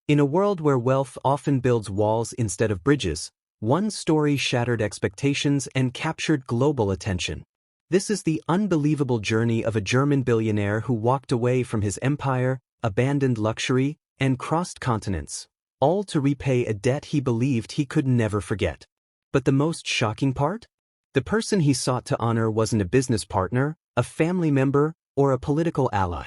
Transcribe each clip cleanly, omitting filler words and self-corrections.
In a world where wealth often builds walls instead of bridges, one story shattered expectations and captured global attention. This is the unbelievable journey of a German billionaire who walked away from his empire, abandoned luxury, and crossed continents, all to repay a debt he believed he could never forget. But the most shocking part? The person he sought to honor wasn't a business partner, a family member, or a political ally.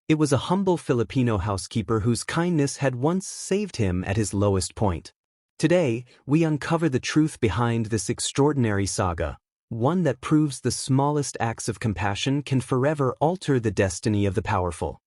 It was a humble Filipino housekeeper whose kindness had once saved him at his lowest point. Today, we uncover the truth behind this extraordinary saga, one that proves the smallest acts of compassion can forever alter the destiny of the powerful.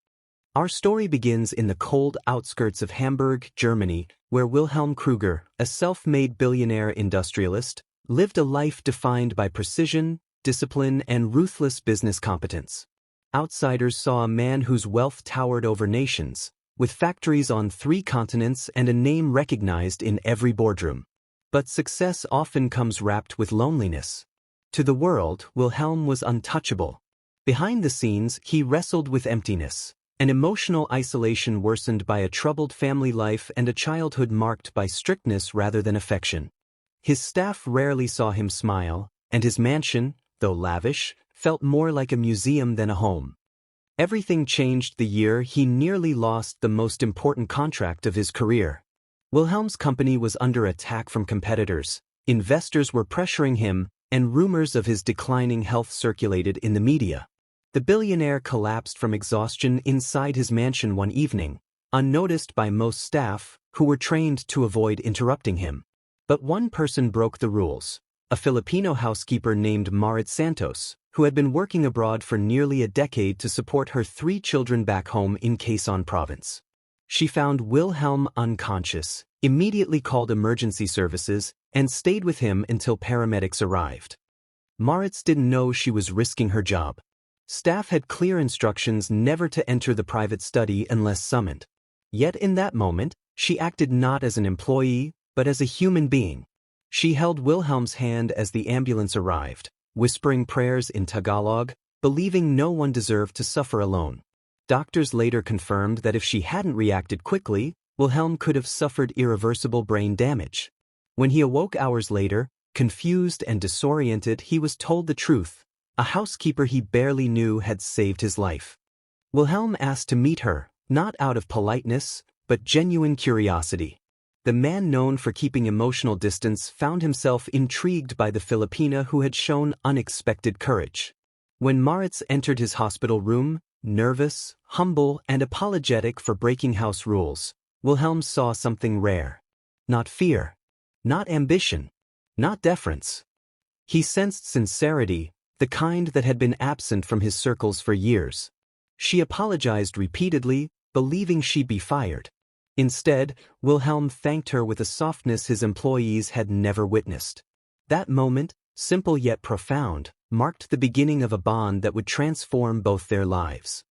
Our story begins in the cold outskirts of Hamburg, Germany, where Wilhelm Kruger, a self-made billionaire industrialist, lived a life defined by precision, discipline, and ruthless business competence. Outsiders saw a man whose wealth towered over nations, with factories on 3 continents and a name recognized in every boardroom. But success often comes wrapped with loneliness. To the world, Wilhelm was untouchable. Behind the scenes, he wrestled with emptiness, an emotional isolation worsened by a troubled family life and a childhood marked by strictness rather than affection. His staff rarely saw him smile, and his mansion, though lavish, felt more like a museum than a home. Everything changed the year he nearly lost the most important contract of his career. Wilhelm's company was under attack from competitors, investors were pressuring him, and rumors of his declining health circulated in the media. The billionaire collapsed from exhaustion inside his mansion one evening, unnoticed by most staff, who were trained to avoid interrupting him. But one person broke the rules, a Filipino housekeeper named Marites, who had been working abroad for nearly a decade to support her 3 children back home in Quezon province. She found Wilhelm unconscious, immediately called emergency services, and stayed with him until paramedics arrived. Marites didn't know she was risking her job. Staff had clear instructions never to enter the private study unless summoned. Yet in that moment, she acted not as an employee, but as a human being. She held Wilhelm's hand as the ambulance arrived, whispering prayers in Tagalog, believing no one deserved to suffer alone. Doctors later confirmed that if she hadn't reacted quickly, Wilhelm could have suffered irreversible brain damage. When he awoke hours later, confused and disoriented, he was told the truth. A housekeeper he barely knew had saved his life. Wilhelm asked to meet her, not out of politeness, but genuine curiosity. The man known for keeping emotional distance found himself intrigued by the Filipina who had shown unexpected courage. When Marites entered his hospital room, nervous, humble, and apologetic for breaking house rules, Wilhelm saw something rare. Not fear. Not ambition. Not deference. He sensed sincerity, the kind that had been absent from his circles for years. She apologized repeatedly, believing she'd be fired. Instead, Wilhelm thanked her with a softness his employees had never witnessed. That moment, simple yet profound, marked the beginning of a bond that would transform both their lives.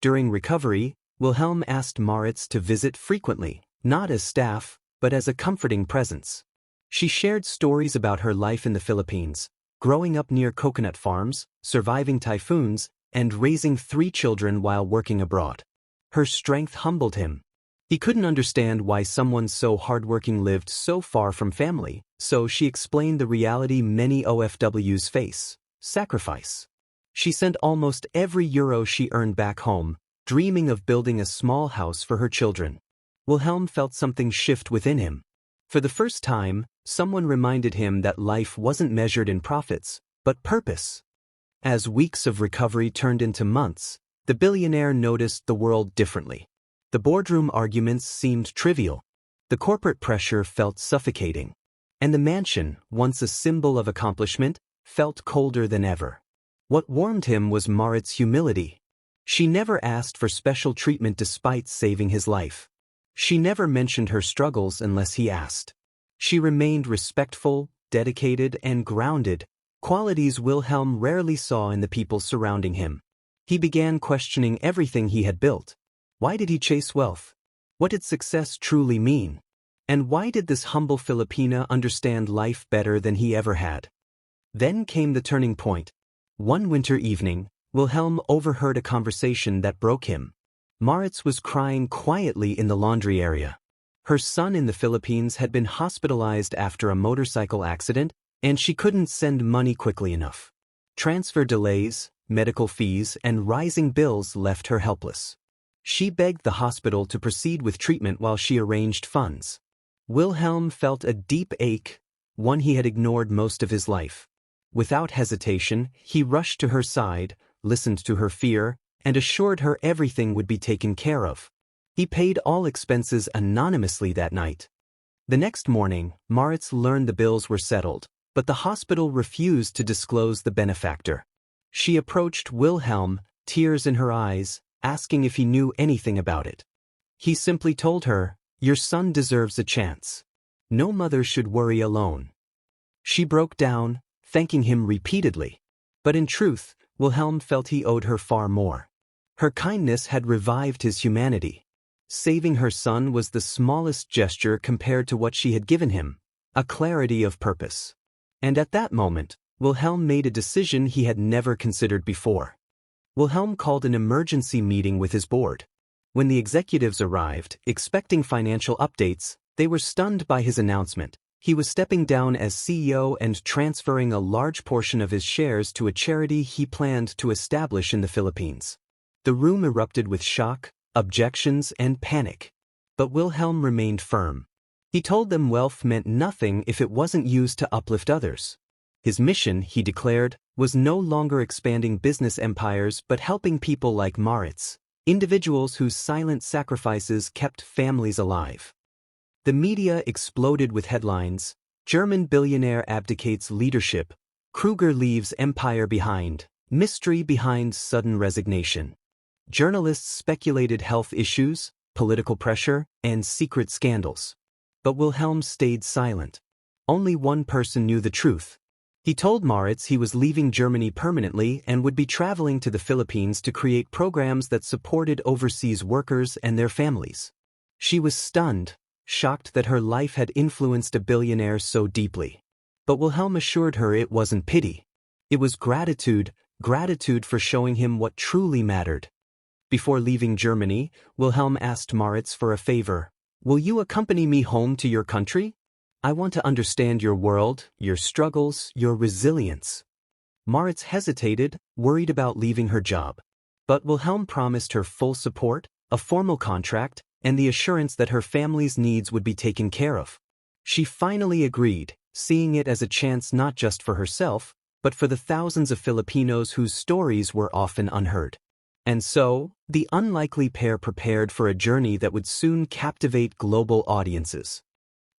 During recovery, Wilhelm asked Marites to visit frequently, not as staff, but as a comforting presence. She shared stories about her life in the Philippines, growing up near coconut farms, surviving typhoons, and raising 3 children while working abroad. Her strength humbled him. He couldn't understand why someone so hardworking lived so far from family, so she explained the reality many OFWs face: sacrifice. She sent almost every euro she earned back home, dreaming of building a small house for her children. Wilhelm felt something shift within him. For the first time, someone reminded him that life wasn't measured in profits, but purpose. As weeks of recovery turned into months, the billionaire noticed the world differently. The boardroom arguments seemed trivial. The corporate pressure felt suffocating. And the mansion, once a symbol of accomplishment, felt colder than ever. What warmed him was Marites' humility. She never asked for special treatment despite saving his life. She never mentioned her struggles unless he asked. She remained respectful, dedicated, and grounded, qualities Wilhelm rarely saw in the people surrounding him. He began questioning everything he had built. Why did he chase wealth? What did success truly mean? And why did this humble Filipina understand life better than he ever had? Then came the turning point. One winter evening, Wilhelm overheard a conversation that broke him. Marites was crying quietly in the laundry area. Her son in the Philippines had been hospitalized after a motorcycle accident, and she couldn't send money quickly enough. Transfer delays, medical fees, and rising bills left her helpless. She begged the hospital to proceed with treatment while she arranged funds. Wilhelm felt a deep ache, one he had ignored most of his life. Without hesitation, he rushed to her side, listened to her fear, and assured her everything would be taken care of. He paid all expenses anonymously that night. The next morning, Marites learned the bills were settled, but the hospital refused to disclose the benefactor. She approached Wilhelm, tears in her eyes, asking if he knew anything about it. He simply told her, "Your son deserves a chance. No mother should worry alone." She broke down, thanking him repeatedly. But in truth, Wilhelm felt he owed her far more. Her kindness had revived his humanity. Saving her son was the smallest gesture compared to what she had given him, a clarity of purpose. And at that moment, Wilhelm made a decision he had never considered before. Wilhelm called an emergency meeting with his board. When the executives arrived, expecting financial updates, they were stunned by his announcement. He was stepping down as CEO and transferring a large portion of his shares to a charity he planned to establish in the Philippines. The room erupted with shock, objections, and panic. But Wilhelm remained firm. He told them wealth meant nothing if it wasn't used to uplift others. His mission, he declared, was no longer expanding business empires but helping people like Marites, individuals whose silent sacrifices kept families alive. The media exploded with headlines: "German billionaire abdicates leadership," "Kruger leaves empire behind," "Mystery behind sudden resignation." Journalists speculated health issues, political pressure, and secret scandals. But Wilhelm stayed silent. Only one person knew the truth. He told Marites he was leaving Germany permanently and would be traveling to the Philippines to create programs that supported overseas workers and their families. She was stunned, shocked that her life had influenced a billionaire so deeply. But Wilhelm assured her it wasn't pity. It was gratitude for showing him what truly mattered. Before leaving Germany, Wilhelm asked Marites for a favor. "Will you accompany me home to your country? I want to understand your world, your struggles, your resilience." Marites hesitated, worried about leaving her job. But Wilhelm promised her full support, a formal contract, and the assurance that her family's needs would be taken care of. She finally agreed, seeing it as a chance not just for herself, but for the thousands of Filipinos whose stories were often unheard. And so, the unlikely pair prepared for a journey that would soon captivate global audiences.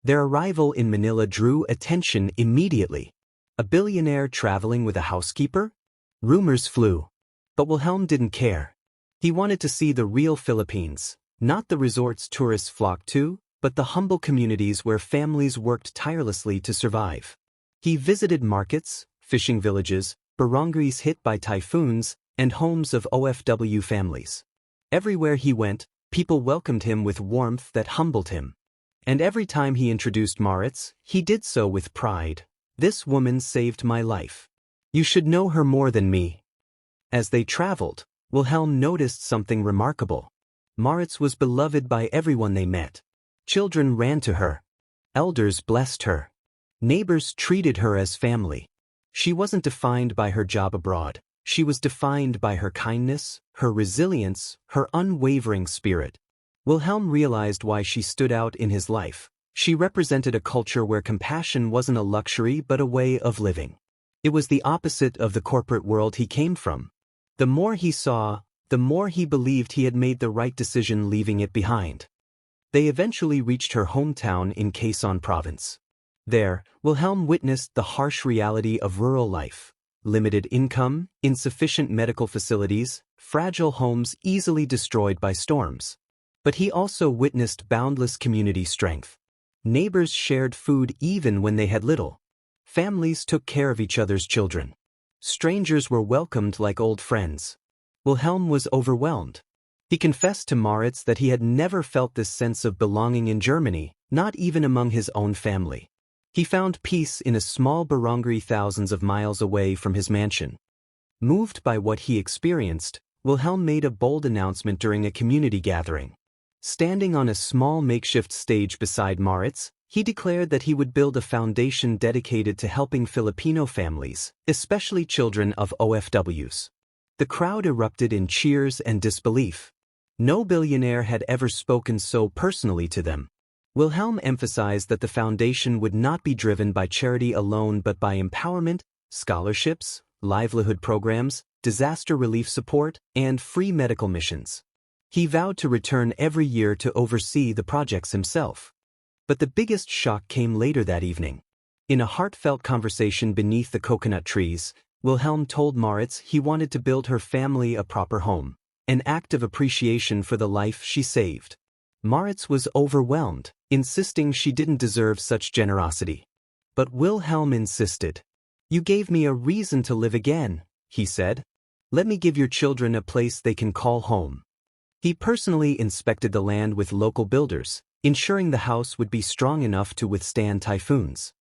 Their arrival in Manila drew attention immediately. A billionaire traveling with a housekeeper? Rumors flew. But Wilhelm didn't care. He wanted to see the real Philippines, not the resorts tourists flocked to, but the humble communities where families worked tirelessly to survive. He visited markets, fishing villages, barangays hit by typhoons, and homes of OFW families. Everywhere he went, people welcomed him with warmth that humbled him. And every time he introduced Marites, he did so with pride. "This woman saved my life. You should know her more than me." As they traveled, Wilhelm noticed something remarkable. Marites was beloved by everyone they met. Children ran to her. Elders blessed her. Neighbors treated her as family. She wasn't defined by her job abroad. She was defined by her kindness, her resilience, her unwavering spirit. Wilhelm realized why she stood out in his life. She represented a culture where compassion wasn't a luxury but a way of living. It was the opposite of the corporate world he came from. The more he saw, the more he believed he had made the right decision leaving it behind. They eventually reached her hometown in Quezon Province. There, Wilhelm witnessed the harsh reality of rural life. Limited income, insufficient medical facilities, fragile homes easily destroyed by storms. But he also witnessed boundless community strength. Neighbors shared food even when they had little. Families took care of each other's children. Strangers were welcomed like old friends. Wilhelm was overwhelmed. He confessed to Marites that he had never felt this sense of belonging in Germany, not even among his own family. He found peace in a small barangay thousands of miles away from his mansion. Moved by what he experienced, Wilhelm made a bold announcement during a community gathering. Standing on a small makeshift stage beside Marites, he declared that he would build a foundation dedicated to helping Filipino families, especially children of OFWs. The crowd erupted in cheers and disbelief. No billionaire had ever spoken so personally to them. Wilhelm emphasized that the foundation would not be driven by charity alone but by empowerment, scholarships, livelihood programs, disaster relief support, and free medical missions. He vowed to return every year to oversee the projects himself. But the biggest shock came later that evening. In a heartfelt conversation beneath the coconut trees, Wilhelm told Marites he wanted to build her family a proper home, an act of appreciation for the life she saved. Marites was overwhelmed, insisting she didn't deserve such generosity. But Wilhelm insisted. "You gave me a reason to live again," he said. "Let me give your children a place they can call home." He personally inspected the land with local builders, ensuring the house would be strong enough to withstand typhoons.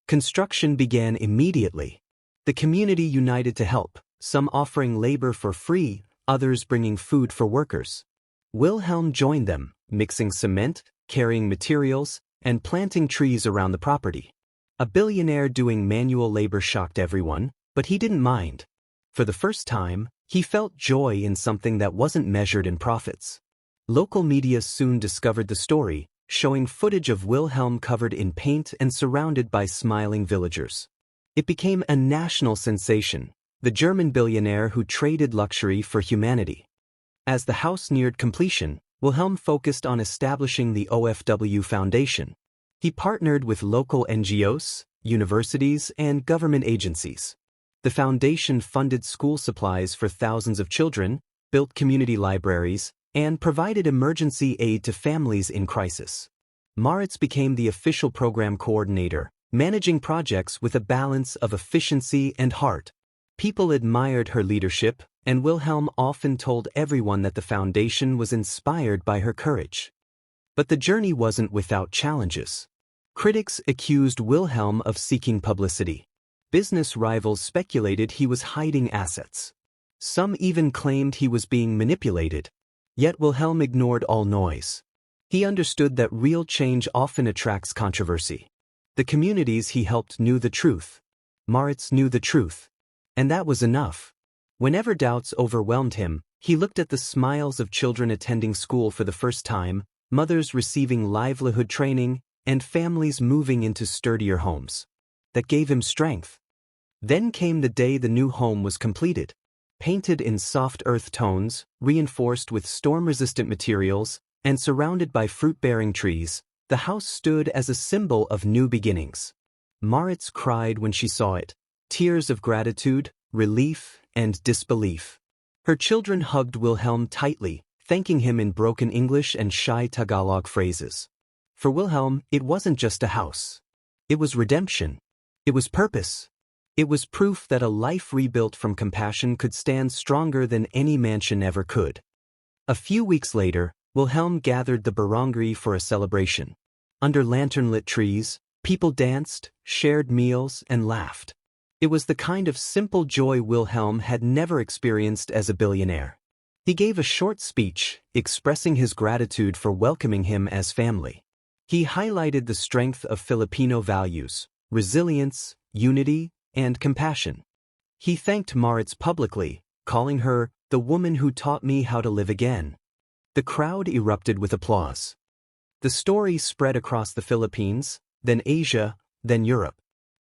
Construction began immediately. The community united to help, some offering labor for free, others bringing food for workers. Wilhelm joined them, mixing cement, carrying materials, and planting trees around the property. A billionaire doing manual labor shocked everyone, but he didn't mind. For the first time, he felt joy in something that wasn't measured in profits. Local media soon discovered the story, showing footage of Wilhelm covered in paint and surrounded by smiling villagers. It became a national sensation, the German billionaire who traded luxury for humanity. As the house neared completion, Wilhelm focused on establishing the OFW Foundation. He partnered with local NGOs, universities, and government agencies. The foundation funded school supplies for thousands of children, built community libraries, and provided emergency aid to families in crisis. Marites became the official program coordinator, managing projects with a balance of efficiency and heart. People admired her leadership, and Wilhelm often told everyone that the foundation was inspired by her courage. But the journey wasn't without challenges. Critics accused Wilhelm of seeking publicity. Business rivals speculated he was hiding assets. Some even claimed he was being manipulated. Yet Wilhelm ignored all noise. He understood that real change often attracts controversy. The communities he helped knew the truth. Marites knew the truth. And that was enough. Whenever doubts overwhelmed him, he looked at the smiles of children attending school for the first time, mothers receiving livelihood training, and families moving into sturdier homes. That gave him strength. Then came the day the new home was completed. Painted in soft earth tones, reinforced with storm-resistant materials, and surrounded by fruit-bearing trees, the house stood as a symbol of new beginnings. Marites cried when she saw it, tears of gratitude, relief, and disbelief. Her children hugged Wilhelm tightly, thanking him in broken English and shy Tagalog phrases. For Wilhelm, it wasn't just a house. It was redemption. It was purpose. It was proof that a life rebuilt from compassion could stand stronger than any mansion ever could. A few weeks later, Wilhelm gathered the barangay for a celebration. Under lantern-lit trees, people danced, shared meals, and laughed. It was the kind of simple joy Wilhelm had never experienced as a billionaire. He gave a short speech, expressing his gratitude for welcoming him as family. He highlighted the strength of Filipino values, resilience, unity, and compassion. He thanked Marites publicly, calling her the woman who taught me how to live again. The crowd erupted with applause. The story spread across the Philippines, then Asia, then Europe.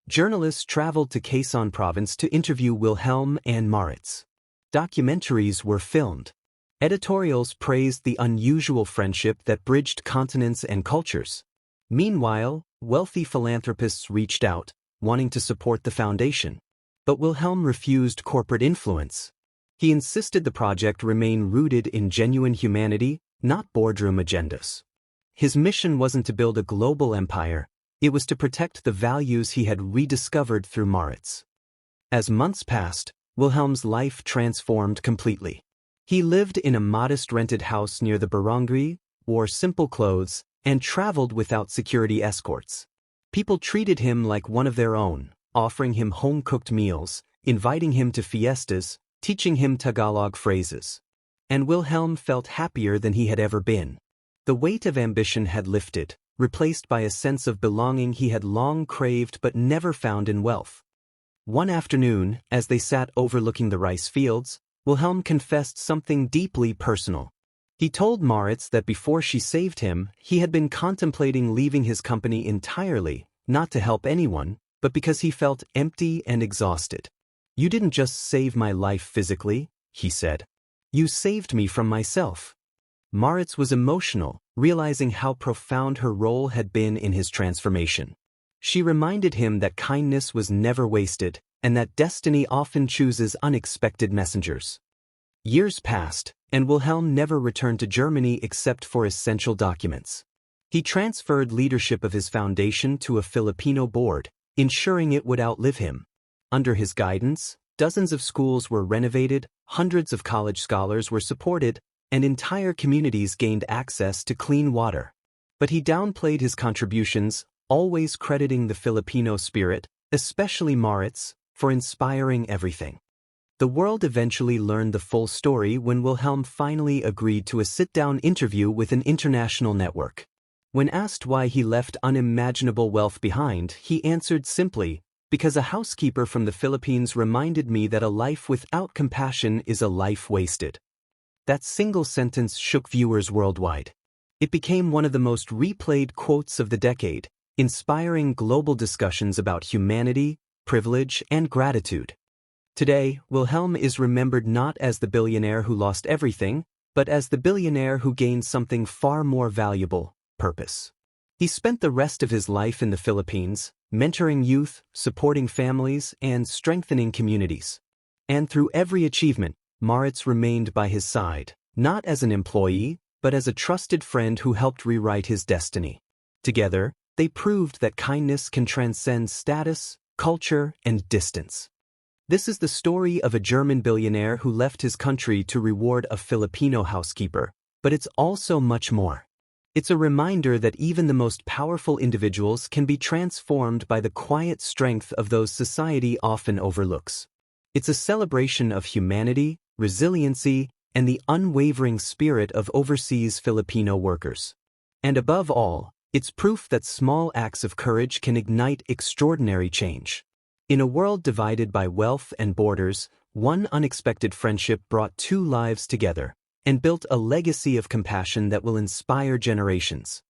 Journalists traveled to Quezon Province to interview Wilhelm and Marites. Documentaries were filmed. Editorials praised the unusual friendship that bridged continents and cultures. Meanwhile, wealthy philanthropists reached out, wanting to support the foundation. But Wilhelm refused corporate influence. He insisted the project remain rooted in genuine humanity, not boardroom agendas. His mission wasn't to build a global empire, it was to protect the values he had rediscovered through Marites. As months passed, Wilhelm's life transformed completely. He lived in a modest rented house near the barangay, wore simple clothes, and traveled without security escorts. People treated him like one of their own, offering him home-cooked meals, inviting him to fiestas, teaching him Tagalog phrases. And Wilhelm felt happier than he had ever been. The weight of ambition had lifted, replaced by a sense of belonging he had long craved but never found in wealth. One afternoon, as they sat overlooking the rice fields, Wilhelm confessed something deeply personal. He told Marites that before she saved him, he had been contemplating leaving his company entirely, not to help anyone, but because he felt empty and exhausted. "You didn't just save my life physically," he said. "You saved me from myself." Marites was emotional, realizing how profound her role had been in his transformation. She reminded him that kindness was never wasted, and that destiny often chooses unexpected messengers. Years passed, and Wilhelm never returned to Germany except for essential documents. He transferred leadership of his foundation to a Filipino board, ensuring it would outlive him. Under his guidance, dozens of schools were renovated, hundreds of college scholars were supported, and entire communities gained access to clean water. But he downplayed his contributions, always crediting the Filipino spirit, especially Marites, for inspiring everything. The world eventually learned the full story when Wilhelm finally agreed to a sit-down interview with an international network. When asked why he left unimaginable wealth behind, he answered simply, "Because a housekeeper from the Philippines reminded me that a life without compassion is a life wasted." That single sentence shook viewers worldwide. It became one of the most replayed quotes of the decade, inspiring global discussions about humanity, privilege, and gratitude. Today, Wilhelm is remembered not as the billionaire who lost everything, but as the billionaire who gained something far more valuable: purpose. He spent the rest of his life in the Philippines, mentoring youth, supporting families, and strengthening communities. And through every achievement, Marites remained by his side, not as an employee, but as a trusted friend who helped rewrite his destiny. Together, they proved that kindness can transcend status, culture, and distance. This is the story of a German billionaire who left his country to reward a Filipino housekeeper, but it's also much more. It's a reminder that even the most powerful individuals can be transformed by the quiet strength of those society often overlooks. It's a celebration of humanity, resiliency, and the unwavering spirit of overseas Filipino workers. And above all, it's proof that small acts of courage can ignite extraordinary change. In a world divided by wealth and borders, one unexpected friendship brought two lives together and built a legacy of compassion that will inspire generations.